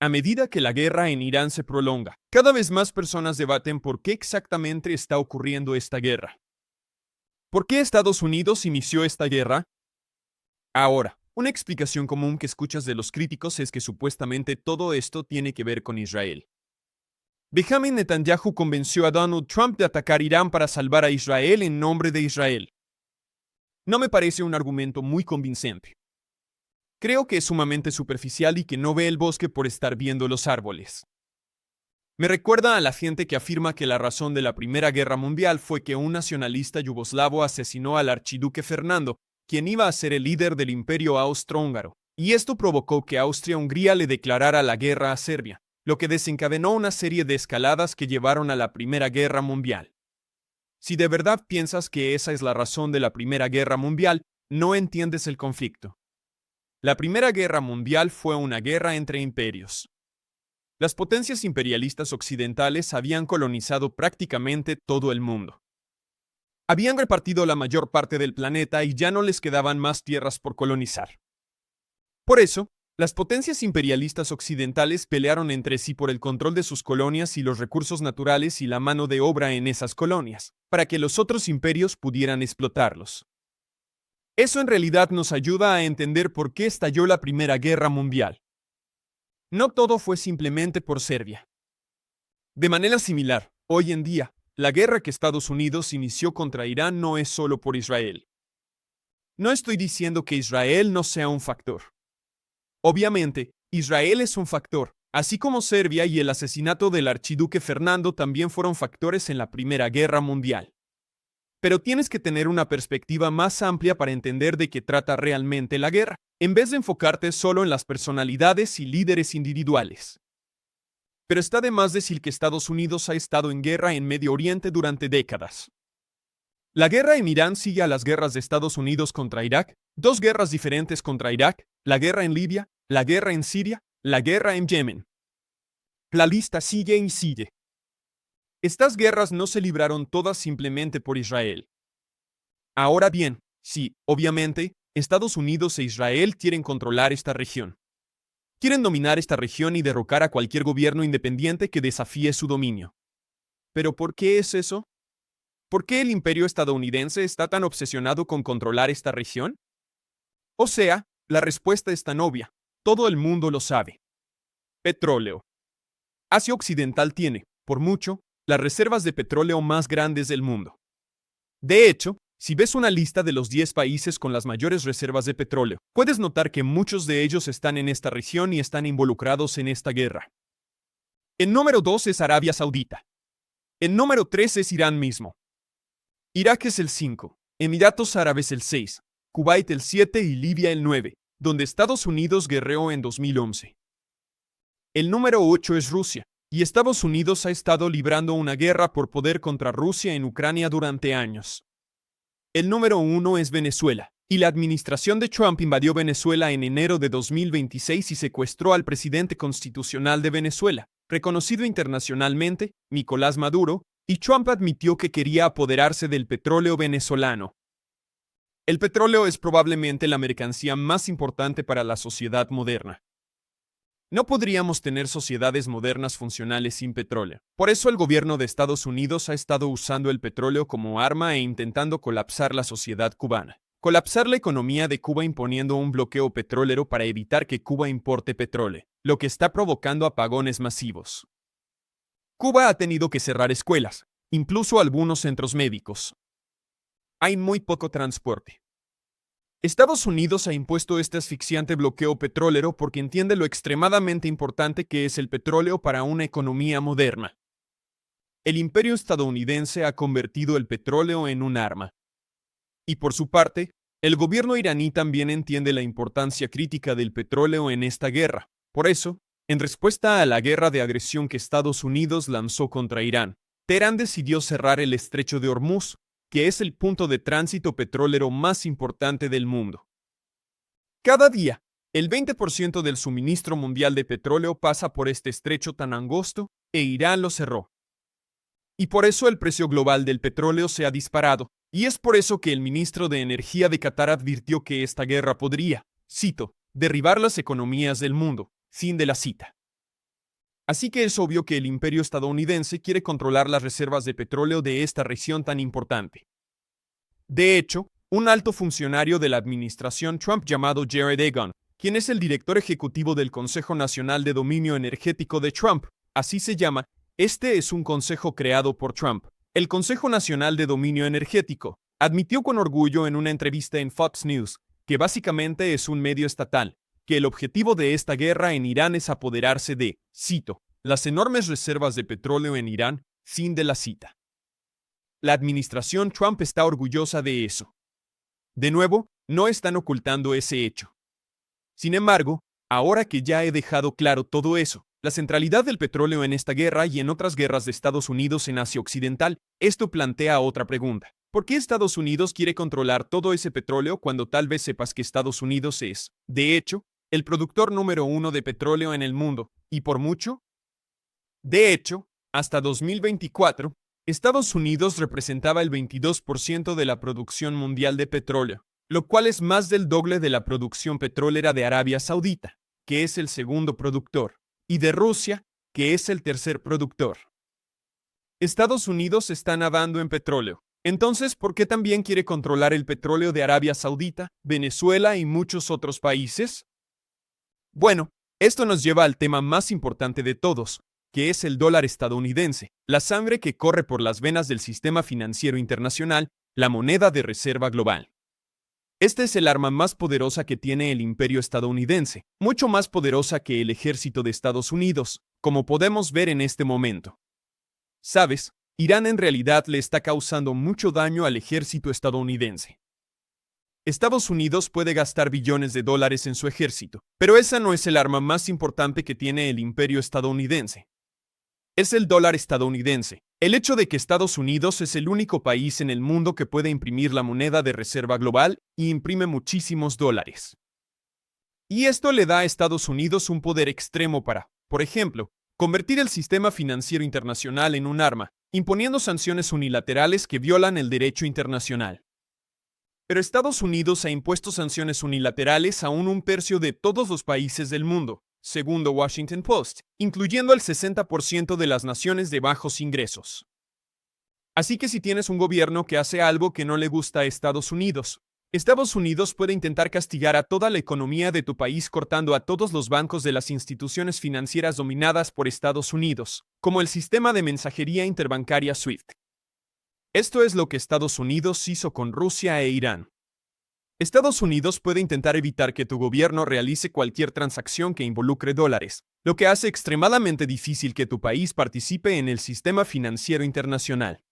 A medida que la guerra en Irán se prolonga, cada vez más personas debaten por qué exactamente está ocurriendo esta guerra. ¿Por qué Estados Unidos inició esta guerra? Ahora, una explicación común que escuchas de los críticos es que supuestamente todo esto tiene que ver con Israel. Benjamin Netanyahu convenció a Donald Trump de atacar Irán para salvar a Israel en nombre de Israel. No me parece un argumento muy convincente. Creo que es sumamente superficial y que no ve el bosque por estar viendo los árboles. Me recuerda a la gente que afirma que la razón de la Primera Guerra Mundial fue que un nacionalista yugoslavo asesinó al archiduque Fernando, quien iba a ser el líder del imperio austrohúngaro, y esto provocó que Austria-Hungría le declarara la guerra a Serbia, lo que desencadenó una serie de escaladas que llevaron a la Primera Guerra Mundial. Si de verdad piensas que esa es la razón de la Primera Guerra Mundial, no entiendes el conflicto. La Primera Guerra Mundial fue una guerra entre imperios. Las potencias imperialistas occidentales habían colonizado prácticamente todo el mundo. Habían repartido la mayor parte del planeta y ya no les quedaban más tierras por colonizar. Por eso, las potencias imperialistas occidentales pelearon entre sí por el control de sus colonias y los recursos naturales y la mano de obra en esas colonias, para que los otros imperios pudieran explotarlos. Eso en realidad nos ayuda a entender por qué estalló la Primera Guerra Mundial. No todo fue simplemente por Serbia. De manera similar, hoy en día, la guerra que Estados Unidos inició contra Irán no es solo por Israel. No estoy diciendo que Israel no sea un factor. Obviamente, Israel es un factor, así como Serbia y el asesinato del archiduque Fernando también fueron factores en la Primera Guerra Mundial. Pero tienes que tener una perspectiva más amplia para entender de qué trata realmente la guerra, en vez de enfocarte solo en las personalidades y líderes individuales. Pero está de más decir que Estados Unidos ha estado en guerra en Medio Oriente durante décadas. La guerra en Irán sigue a las guerras de Estados Unidos contra Irak, dos guerras diferentes contra Irak, la guerra en Libia, la guerra en Siria, la guerra en Yemen. La lista sigue y sigue. Estas guerras no se libraron todas simplemente por Israel. Ahora bien, sí, obviamente, Estados Unidos e Israel quieren controlar esta región. Quieren dominar esta región y derrocar a cualquier gobierno independiente que desafíe su dominio. ¿Pero por qué es eso? ¿Por qué el imperio estadounidense está tan obsesionado con controlar esta región? O sea, la respuesta es tan obvia. Todo el mundo lo sabe. Petróleo. Asia Occidental tiene, por mucho, las reservas de petróleo más grandes del mundo. De hecho, si ves una lista de los 10 países con las mayores reservas de petróleo, puedes notar que muchos de ellos están en esta región y están involucrados en esta guerra. El número 2 es Arabia Saudita. El número 3 es Irán mismo. Irak es el 5, Emiratos Árabes el 6, Kuwait el 7 y Libia el 9, donde Estados Unidos guerreó en 2011. El número 8 es Rusia, y Estados Unidos ha estado librando una guerra por poder contra Rusia en Ucrania durante años. El número 1 es Venezuela, y la administración de Trump invadió Venezuela en enero de 2026 y secuestró al presidente constitucional de Venezuela, reconocido internacionalmente, Nicolás Maduro, y Trump admitió que quería apoderarse del petróleo venezolano. El petróleo es probablemente la mercancía más importante para la sociedad moderna. No podríamos tener sociedades modernas funcionales sin petróleo. Por eso el gobierno de Estados Unidos ha estado usando el petróleo como arma e intentando colapsar la sociedad cubana. Colapsar la economía de Cuba imponiendo un bloqueo petrolero para evitar que Cuba importe petróleo, lo que está provocando apagones masivos. Cuba ha tenido que cerrar escuelas, incluso algunos centros médicos. Hay muy poco transporte. Estados Unidos ha impuesto este asfixiante bloqueo petrolero porque entiende lo extremadamente importante que es el petróleo para una economía moderna. El imperio estadounidense ha convertido el petróleo en un arma. Y por su parte, el gobierno iraní también entiende la importancia crítica del petróleo en esta guerra. Por eso, en respuesta a la guerra de agresión que Estados Unidos lanzó contra Irán, Teherán decidió cerrar el estrecho de Hormuz, que es el punto de tránsito petrolero más importante del mundo. Cada día, el 20% del suministro mundial de petróleo pasa por este estrecho tan angosto, e Irán lo cerró. Y por eso el precio global del petróleo se ha disparado, y es por eso que el ministro de Energía de Qatar advirtió que esta guerra podría, cito, derribar las economías del mundo. Fin de la cita. Así que es obvio que el imperio estadounidense quiere controlar las reservas de petróleo de esta región tan importante. De hecho, un alto funcionario de la administración Trump llamado Jared Egan, quien es el director ejecutivo del Consejo Nacional de Dominio Energético de Trump, así se llama, este es un consejo creado por Trump. El Consejo Nacional de Dominio Energético admitió con orgullo en una entrevista en Fox News, que básicamente es un medio estatal, que el objetivo de esta guerra en Irán es apoderarse de, cito, las enormes reservas de petróleo en Irán, fin de la cita. La administración Trump está orgullosa de eso. De nuevo, no están ocultando ese hecho. Sin embargo, ahora que ya he dejado claro todo eso, la centralidad del petróleo en esta guerra y en otras guerras de Estados Unidos en Asia Occidental, esto plantea otra pregunta. ¿Por qué Estados Unidos quiere controlar todo ese petróleo cuando tal vez sepas que Estados Unidos es, de hecho, el productor número 1 de petróleo en el mundo, y por mucho? De hecho, hasta 2024, Estados Unidos representaba el 22% de la producción mundial de petróleo, lo cual es más del doble de la producción petrolera de Arabia Saudita, que es el segundo productor, y de Rusia, que es el tercer productor. Estados Unidos está nadando en petróleo. Entonces, ¿por qué también quiere controlar el petróleo de Arabia Saudita, Venezuela y muchos otros países? Bueno, esto nos lleva al tema más importante de todos, que es el dólar estadounidense, la sangre que corre por las venas del sistema financiero internacional, la moneda de reserva global. Esta es el arma más poderosa que tiene el imperio estadounidense, mucho más poderosa que el ejército de Estados Unidos, como podemos ver en este momento. ¿Sabes? Irán en realidad le está causando mucho daño al ejército estadounidense. Estados Unidos puede gastar billones de dólares en su ejército, pero esa no es el arma más importante que tiene el imperio estadounidense. Es el dólar estadounidense. El hecho de que Estados Unidos es el único país en el mundo que puede imprimir la moneda de reserva global y imprime muchísimos dólares. Y esto le da a Estados Unidos un poder extremo para, por ejemplo, convertir el sistema financiero internacional en un arma, imponiendo sanciones unilaterales que violan el derecho internacional. Pero Estados Unidos ha impuesto sanciones unilaterales a un tercio de todos los países del mundo, según The Washington Post, incluyendo el 60% de las naciones de bajos ingresos. Así que si tienes un gobierno que hace algo que no le gusta a Estados Unidos puede intentar castigar a toda la economía de tu país cortando a todos los bancos de las instituciones financieras dominadas por Estados Unidos, como el sistema de mensajería interbancaria SWIFT. Esto es lo que Estados Unidos hizo con Rusia e Irán. Estados Unidos puede intentar evitar que tu gobierno realice cualquier transacción que involucre dólares, lo que hace extremadamente difícil que tu país participe en el sistema financiero internacional.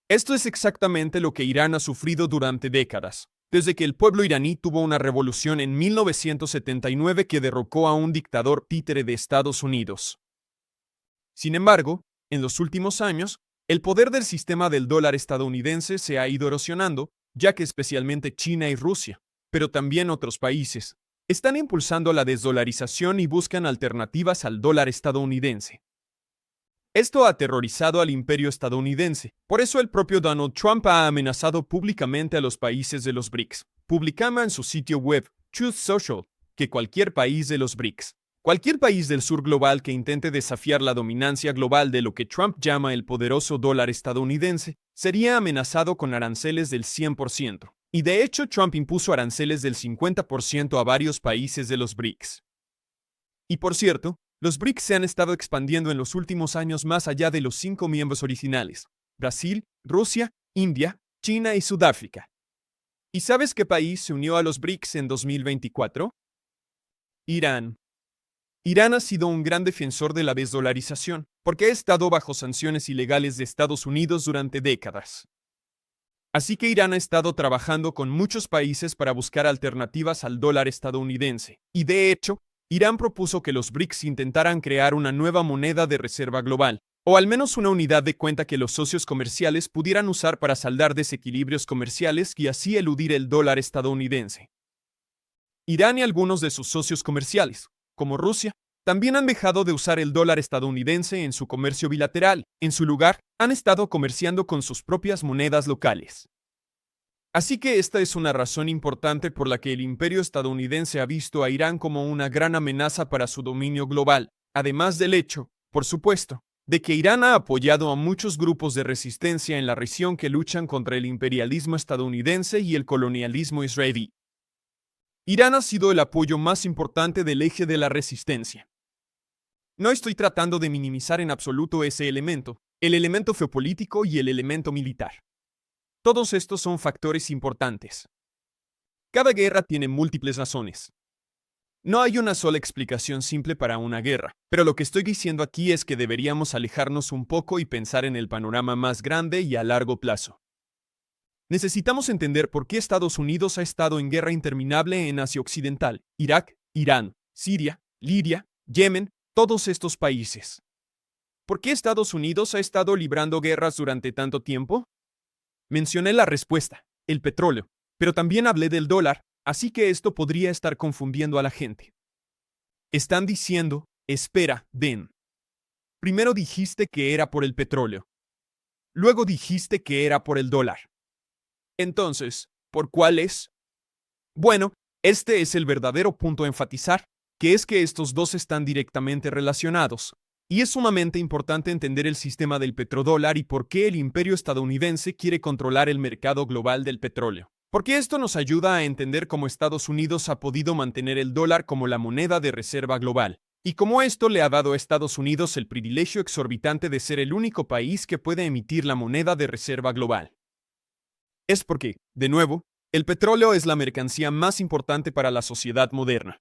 Esto es exactamente lo que Irán ha sufrido durante décadas, desde que el pueblo iraní tuvo una revolución en 1979 que derrocó a un dictador títere de Estados Unidos. Sin embargo, en los últimos años, el poder del sistema del dólar estadounidense se ha ido erosionando, ya que especialmente China y Rusia, pero también otros países, están impulsando la desdolarización y buscan alternativas al dólar estadounidense. Esto ha aterrorizado al imperio estadounidense, por eso el propio Donald Trump ha amenazado públicamente a los países de los BRICS. Publicaba en su sitio web, Truth Social, que cualquier país de los BRICS, cualquier país del sur global que intente desafiar la dominancia global de lo que Trump llama el poderoso dólar estadounidense, sería amenazado con aranceles del 100%. Y de hecho Trump impuso aranceles del 50% a varios países de los BRICS. Y por cierto, los BRICS se han estado expandiendo en los últimos años más allá de los 5 miembros originales: Brasil, Rusia, India, China y Sudáfrica. ¿Y sabes qué país se unió a los BRICS en 2024? Irán. Irán ha sido un gran defensor de la desdolarización, porque ha estado bajo sanciones ilegales de Estados Unidos durante décadas. Así que Irán ha estado trabajando con muchos países para buscar alternativas al dólar estadounidense, y de hecho, Irán propuso que los BRICS intentaran crear una nueva moneda de reserva global, o al menos una unidad de cuenta que los socios comerciales pudieran usar para saldar desequilibrios comerciales y así eludir el dólar estadounidense. Irán y algunos de sus socios comerciales, como Rusia, también han dejado de usar el dólar estadounidense en su comercio bilateral. En su lugar, han estado comerciando con sus propias monedas locales. Así que esta es una razón importante por la que el imperio estadounidense ha visto a Irán como una gran amenaza para su dominio global, Además del hecho, por supuesto, de que Irán ha apoyado a muchos grupos de resistencia en la región que luchan contra el imperialismo estadounidense y el colonialismo israelí. Irán ha sido el apoyo más importante del eje de la resistencia. No estoy tratando de minimizar en absoluto ese elemento, el elemento geopolítico y el elemento militar. Todos estos son factores importantes. Cada guerra tiene múltiples razones. No hay una sola explicación simple para una guerra, pero lo que estoy diciendo aquí es que deberíamos alejarnos un poco y pensar en el panorama más grande y a largo plazo. Necesitamos entender por qué Estados Unidos ha estado en guerra interminable en Asia Occidental, Irak, Irán, Siria, Libia, Yemen, todos estos países. ¿Por qué Estados Unidos ha estado librando guerras durante tanto tiempo? Mencioné la respuesta, el petróleo, pero también hablé del dólar, así que esto podría estar confundiendo a la gente. Están diciendo, espera, ven. Primero dijiste que era por el petróleo. Luego dijiste que era por el dólar. Entonces, ¿por cuál es? Bueno, este es el verdadero punto a enfatizar, que es que estos dos están directamente relacionados. Y es sumamente importante entender el sistema del petrodólar y por qué el imperio estadounidense quiere controlar el mercado global del petróleo. Porque esto nos ayuda a entender cómo Estados Unidos ha podido mantener el dólar como la moneda de reserva global, y cómo esto le ha dado a Estados Unidos el privilegio exorbitante de ser el único país que puede emitir la moneda de reserva global. Es porque, de nuevo, el petróleo es la mercancía más importante para la sociedad moderna.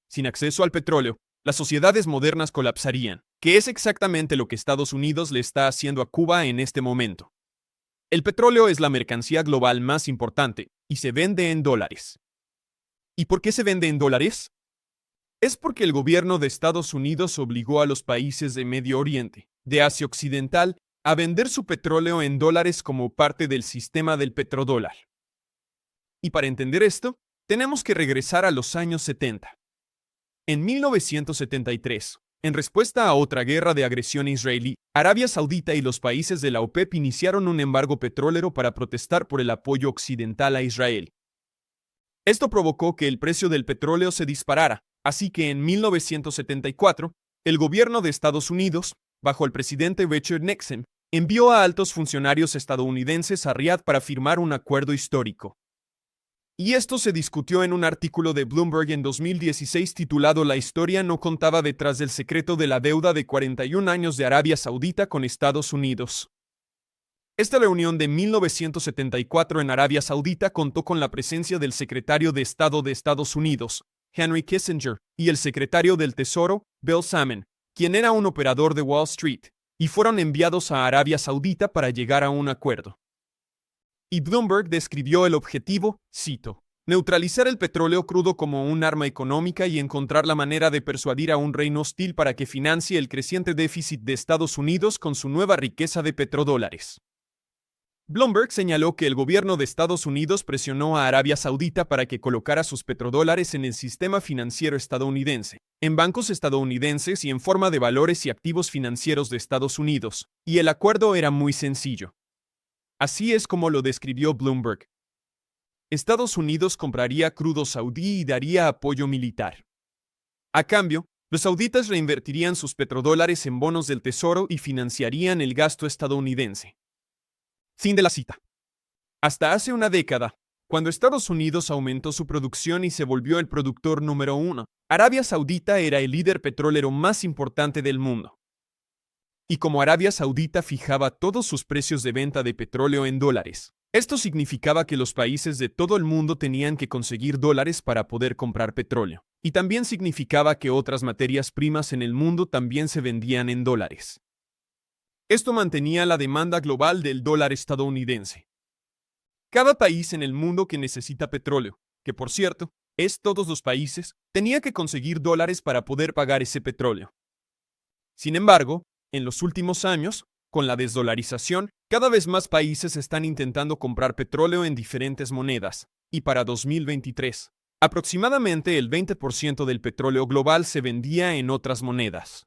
Sin acceso al petróleo, las sociedades modernas colapsarían, que es exactamente lo que Estados Unidos le está haciendo a Cuba en este momento. El petróleo es la mercancía global más importante y se vende en dólares. ¿Y por qué se vende en dólares? Es porque el gobierno de Estados Unidos obligó a los países de Medio Oriente, de Asia Occidental, a vender su petróleo en dólares como parte del sistema del petrodólar. Y para entender esto, tenemos que regresar a los años 70. En 1973, en respuesta a otra guerra de agresión israelí, Arabia Saudita y los países de la OPEP iniciaron un embargo petrolero para protestar por el apoyo occidental a Israel. Esto provocó que el precio del petróleo se disparara, así que en 1974, el gobierno de Estados Unidos, bajo el presidente Richard Nixon, envió a altos funcionarios estadounidenses a Riad para firmar un acuerdo histórico. Y esto se discutió en un artículo de Bloomberg en 2016 titulado La historia no contaba detrás del secreto de la deuda de 41 años de Arabia Saudita con Estados Unidos. Esta reunión de 1974 en Arabia Saudita contó con la presencia del secretario de Estado de Estados Unidos, Henry Kissinger, y el secretario del Tesoro, Bill Salmon, quien era un operador de Wall Street, y fueron enviados a Arabia Saudita para llegar a un acuerdo. Y Bloomberg describió el objetivo, cito, neutralizar el petróleo crudo como un arma económica y encontrar la manera de persuadir a un reino hostil para que financie el creciente déficit de Estados Unidos con su nueva riqueza de petrodólares. Bloomberg señaló que el gobierno de Estados Unidos presionó a Arabia Saudita para que colocara sus petrodólares en el sistema financiero estadounidense, en bancos estadounidenses y en forma de valores y activos financieros de Estados Unidos, y el acuerdo era muy sencillo. Así es como lo describió Bloomberg. Estados Unidos compraría crudo saudí y daría apoyo militar. A cambio, los sauditas reinvertirían sus petrodólares en bonos del Tesoro y financiarían el gasto estadounidense. Fin de la cita. Hasta hace una década, cuando Estados Unidos aumentó su producción y se volvió el productor número 1, Arabia Saudita era el líder petrolero más importante del mundo. Y como Arabia Saudita fijaba todos sus precios de venta de petróleo en dólares, esto significaba que los países de todo el mundo tenían que conseguir dólares para poder comprar petróleo. Y también significaba que otras materias primas en el mundo también se vendían en dólares. Esto mantenía la demanda global del dólar estadounidense. Cada país en el mundo que necesita petróleo, que por cierto, es todos los países, tenía que conseguir dólares para poder pagar ese petróleo. Sin embargo, en los últimos años, con la desdolarización, cada vez más países están intentando comprar petróleo en diferentes monedas, y para 2023, aproximadamente el 20% del petróleo global se vendía en otras monedas.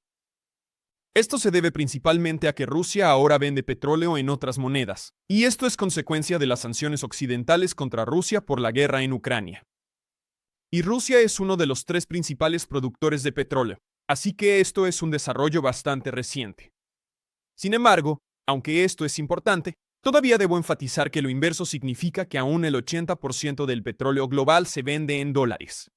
Esto se debe principalmente a que Rusia ahora vende petróleo en otras monedas, y esto es consecuencia de las sanciones occidentales contra Rusia por la guerra en Ucrania. Y Rusia es uno de los 3 principales productores de petróleo, Así que esto es un desarrollo bastante reciente. Sin embargo, aunque esto es importante, todavía debo enfatizar que lo inverso significa que aún el 80% del petróleo global se vende en dólares.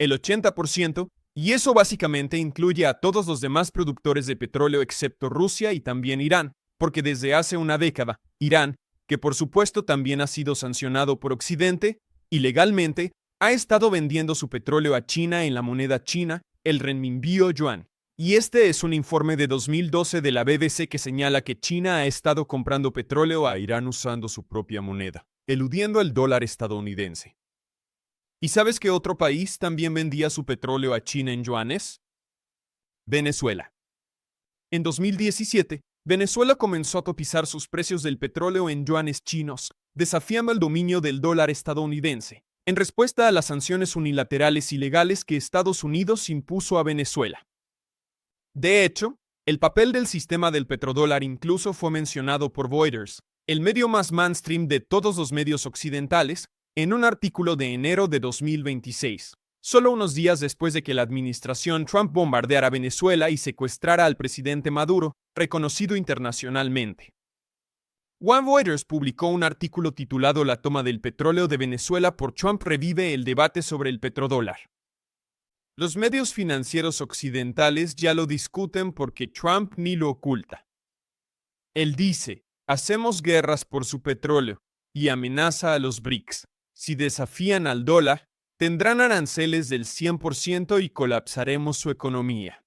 El 80%, y eso básicamente incluye a todos los demás productores de petróleo excepto Rusia y también Irán, porque desde hace una década, Irán, que por supuesto también ha sido sancionado por Occidente, ilegalmente, ha estado vendiendo su petróleo a China en la moneda china, el renminbi o yuan. Y este es un informe de 2012 de la BBC que señala que China ha estado comprando petróleo a Irán usando su propia moneda, eludiendo el dólar estadounidense. ¿Y sabes qué otro país también vendía su petróleo a China en yuanes? Venezuela. En 2017, Venezuela comenzó a cotizar sus precios del petróleo en yuanes chinos, desafiando el dominio del dólar estadounidense, en respuesta a las sanciones unilaterales ilegales que Estados Unidos impuso a Venezuela. De hecho, el papel del sistema del petrodólar incluso fue mencionado por Reuters, el medio más mainstream de todos los medios occidentales, en un artículo de enero de 2026, solo unos días después de que la administración Trump bombardeara Venezuela y secuestrara al presidente Maduro, reconocido internacionalmente. Reuters publicó un artículo titulado La toma del petróleo de Venezuela por Trump revive el debate sobre el petrodólar. Los medios financieros occidentales ya lo discuten porque Trump ni lo oculta. Él dice, hacemos guerras por su petróleo, y amenaza a los BRICS. Si desafían al dólar, tendrán aranceles del 100% y colapsaremos su economía.